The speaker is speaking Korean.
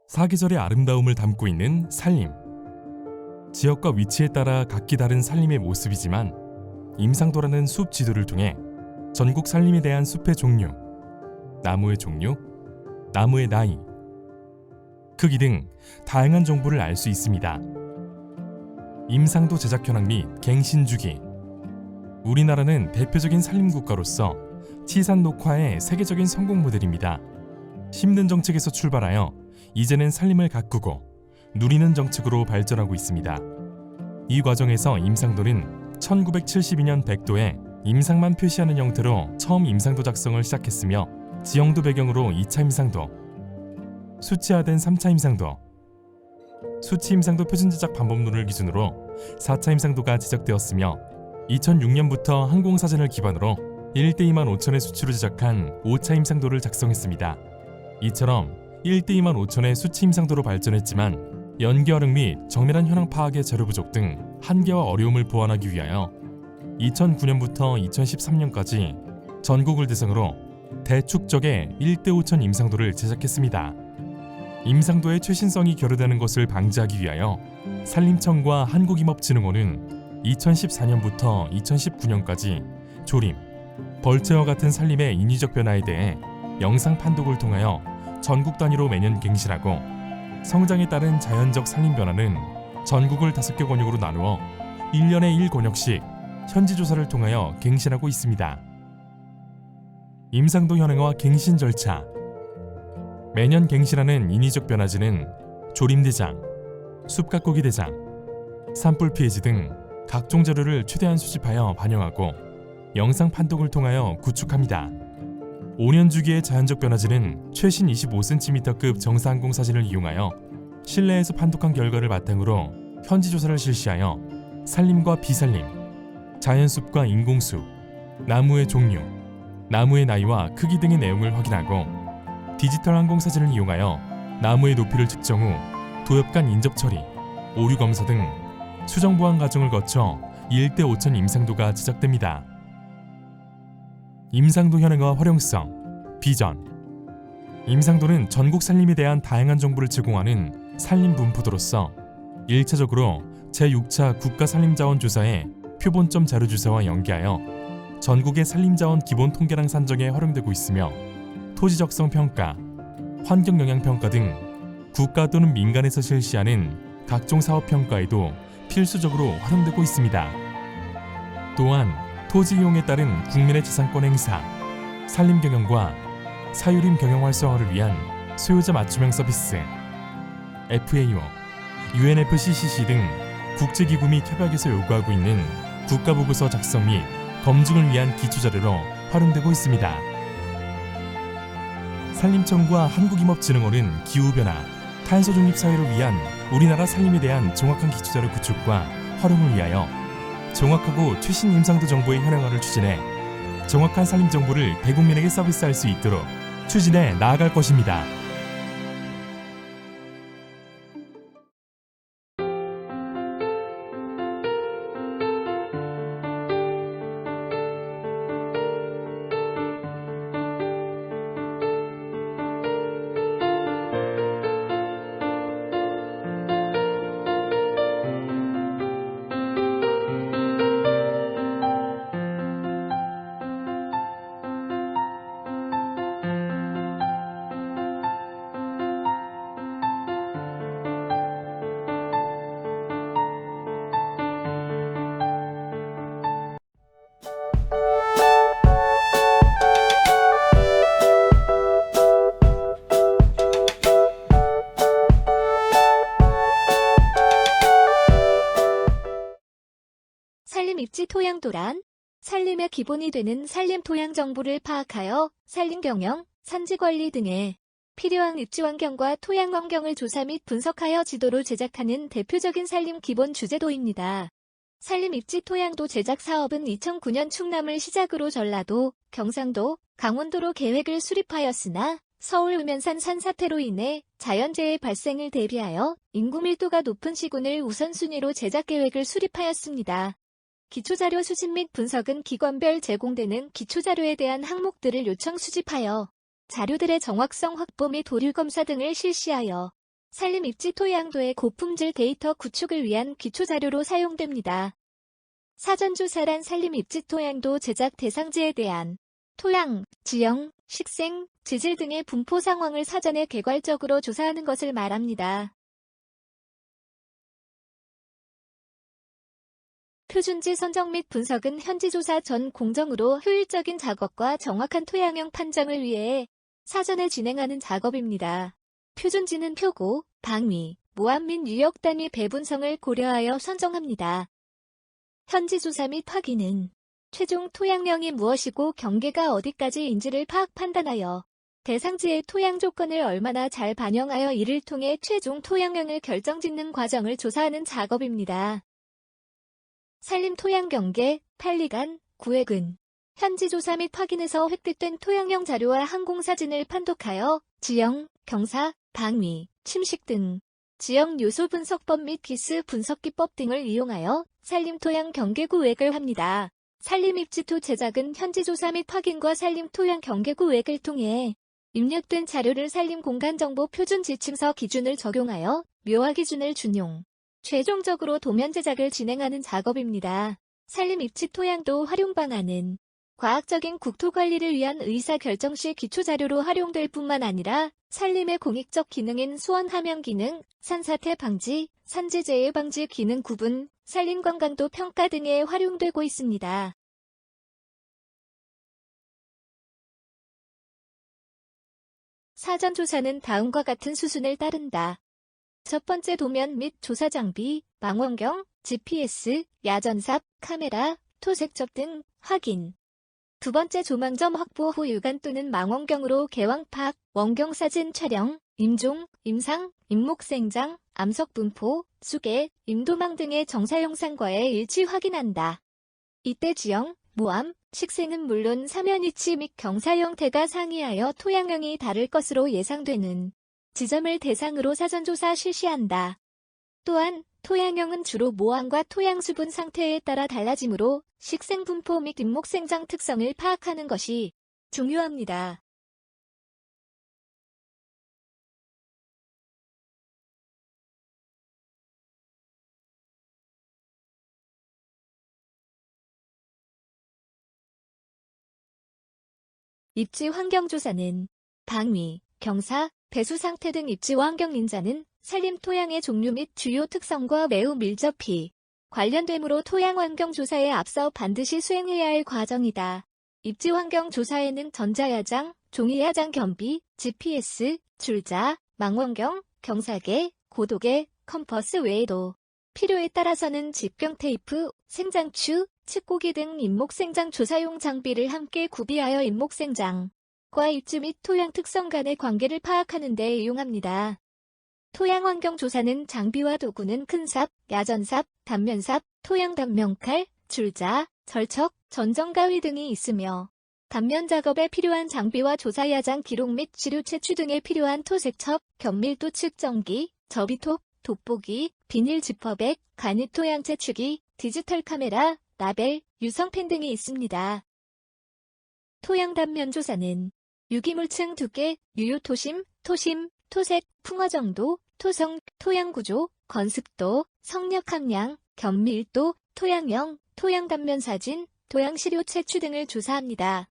사계절의 아름다움을 담고 있는 산림. 지역과 위치에 따라 각기 다른 산림의 모습이지만 임상도라는 숲 지도를 통해 전국 산림에 대한 숲의 종류, 나무의 종류, 나무의 나이, 크기 등 다양한 정보를 알 수 있습니다. 임상도 제작 현황 및 갱신 주기. 우리나라는 대표적인 산림 국가로서 치산 녹화의 세계적인 성공 모델입니다. 심는 정책에서 출발하여 이제는 산림을 가꾸고 누리는 정책으로 발전하고 있습니다. 이 과정에서 임상도는 1972년 백도에 임상만 표시하는 형태로 처음 임상도 작성을 시작했으며 지형도 배경으로 2차 임상도, 수치화된 3차 임상도, 수치 임상도 표준 제작 방법론을 기준으로 4차 임상도가 제작되었으며 2006년부터 항공사진을 기반으로 1대 2만 5천의 수치로 제작한 5차 임상도를 작성했습니다. 이처럼 1대 2만 5천의 수치 임상도로 발전했지만 연기활용 및 정밀한 현황 파악의 자료 부족 등 한계와 어려움을 보완하기 위하여 2009년부터 2013년까지 전국을 대상으로 대축적의 1대 5천 임상도를 제작했습니다. 임상도의 최신성이 결여되는 것을 방지하기 위하여 산림청과 한국임업진흥원은 2014년부터 2019년까지 조림, 벌채와 같은 산림의 인위적 변화에 대해 영상 판독을 통하여 전국 단위로 매년 갱신하고 성장에 따른 자연적 산림 변화는 전국을 5개 권역으로 나누어 1년에 1권역씩 현지 조사를 통하여 갱신하고 있습니다. 임상도 현황화 갱신 절차. 매년 갱신하는 인위적 변화지는 조림대장, 숲가꾸기 대장, 산불 피해지 등 각종 자료를 최대한 수집하여 반영하고 영상 판독을 통하여 구축합니다. 5년 주기의 자연적 변화지는 최신 25cm급 정사항공 사진을 이용하여 실내에서 판독한 결과를 바탕으로 현지 조사를 실시하여 산림과 비산림, 자연숲과 인공숲, 나무의 종류, 나무의 나이와 크기 등의 내용을 확인하고 디지털 항공 사진을 이용하여 나무의 높이를 측정 후 도엽 간 인접 처리, 오류 검사 등 수정 보완 과정을 거쳐 1대 5천 임상도가 제작됩니다. 임상도 현황화 활용성, 비전. 임상도는 전국 산림에 대한 다양한 정보를 제공하는 산림 분포도로서 1차적으로 제6차 국가산림자원조사의 표본점 자료조사와 연계하여 전국의 산림자원 기본 통계랑 산정에 활용되고 있으며 토지적성 평가, 환경영향평가 등 국가 또는 민간에서 실시하는 각종 사업 평가에도 필수적으로 활용되고 있습니다. 또한 토지 이용에 따른 국민의 재산권 행사, 산림 경영과 사유림 경영 활성화를 위한 소유자 맞춤형 서비스, FAO, UNFCCC 등 국제기구 및 협약에서 요구하고 있는 국가보고서 작성 및 검증을 위한 기초자료로 활용되고 있습니다. 산림청과 한국임업진흥원은 기후변화, 탄소중립 사회를 위한 우리나라 산림에 대한 정확한 기초자료 구축과 활용을 위하여 정확하고 최신 임상도 정보의 현황화를 추진해 정확한 산림 정보를 대국민에게 서비스할 수 있도록 추진해 나아갈 것입니다. 산림 입지 토양도란, 산림의 기본이 되는 산림 토양 정보를 파악하여 산림 경영, 산지 관리 등에 필요한 입지 환경과 토양 환경을 조사 및 분석하여 지도를 제작하는 대표적인 산림 기본 주제도입니다. 산림 입지 토양도 제작 사업은 2009년 충남을 시작으로 전라도, 경상도, 강원도로 계획을 수립하였으나 서울 음연산 산사태로 인해 자연재해 발생을 대비하여 인구 밀도가 높은 시군을 우선순위로 제작 계획을 수립하였습니다. 기초자료 수집 및 분석은 기관별 제공되는 기초자료에 대한 항목들을 요청 수집하여 자료들의 정확성 확보 및 오류 검사 등을 실시하여 산림 입지 토양도의 고품질 데이터 구축을 위한 기초자료로 사용됩니다. 사전조사란 산림 입지 토양도 제작 대상지에 대한 토양, 지형, 식생, 지질 등의 분포 상황을 사전에 개괄적으로 조사하는 것을 말합니다. 표준지 선정 및 분석은 현지조사 전 공정으로 효율적인 작업과 정확한 토양형 판정을 위해 사전에 진행하는 작업입니다. 표준지는 표고, 방위, 모함 및 유역 단위 배분성을 고려하여 선정합니다. 현지조사 및 확인은 최종 토양형이 무엇이고 경계가 어디까지인지를 판단하여 대상지의 토양 조건을 얼마나 잘 반영하여 이를 통해 최종 토양형을 결정짓는 과정을 조사하는 작업입니다. 산림 토양 경계, 판리관, 구획은 현지조사 및 확인에서 획득된 토양형 자료와 항공사진을 판독하여 지형, 경사, 방위, 침식 등 지형 요소 분석법 및 기스 분석기법 등을 이용하여 산림 토양 경계 구획을 합니다. 산림 입지토 제작은 현지조사 및 확인과 산림 토양 경계 구획을 통해 입력된 자료를 산림 공간정보 표준 지침서 기준을 적용하여 묘화 기준을 준용, 최종적으로 도면 제작을 진행하는 작업입니다. 산림 입지 토양도 활용 방안은 과학적인 국토관리를 위한 의사결정 시 기초자료로 활용될 뿐만 아니라 산림의 공익적 기능인 수원 함양 기능, 산사태 방지, 산지재해 방지 기능 구분, 산림 관광도 평가 등에 활용되고 있습니다. 사전조사는 다음과 같은 수순을 따른다. 첫 번째 도면 및 조사 장비, 망원경, GPS, 야전삽, 카메라, 토색접 등 확인. 두 번째 조망점 확보 후 육안 또는 망원경으로 개왕 파악, 원경 사진 촬영, 임종, 임상, 임목생장, 암석 분포, 수계, 임도망 등의 정사 영상과의 일치 확인한다. 이때 지형, 모함, 식생은 물론 사면 위치 및 경사 형태가 상이하여 토양형이 다를 것으로 예상되는 지점을 대상으로 사전조사 실시한다. 또한 토양형은 주로 모함과 토양 수분 상태에 따라 달라지므로 식생 분포 및 임목생장 특성을 파악하는 것이 중요합니다. 입지 환경조사는 방위, 경사, 배수 상태 등 입지 환경 인자는 산림 토양의 종류 및 주요 특성과 매우 밀접히 관련되므로 토양 환경 조사에 앞서 반드시 수행해야 할 과정이다. 입지 환경 조사에는 전자야장, 종이야장 겸비, GPS, 줄자, 망원경, 경사계, 고도계, 컴퍼스 외에도 필요에 따라서는 직경 테이프, 생장추, 칡고기 등 임목생장 조사용 장비를 함께 구비하여 임목생장과 입지 및 토양 특성 간의 관계를 파악하는 데 이용합니다. 토양 환경 조사는 장비와 도구는 큰삽, 야전삽, 단면삽, 토양 단면칼, 줄자, 절척, 전정가위 등이 있으며 단면 작업에 필요한 장비와 조사 야장 기록 및 지류 채취 등에 필요한 토색첩, 견밀도 측정기, 접이톱, 돋보기, 비닐 지퍼백, 간이 토양 채취기, 디지털 카메라, 라벨, 유성펜 등이 있습니다. 토양 단면 조사는 유기물층 두께, 유효토심, 토심, 토색, 풍화 정도, 토성, 토양 구조, 건습도, 성력 함량, 견밀도, 토양형, 토양 단면 사진, 토양 시료 채취 등을 조사합니다.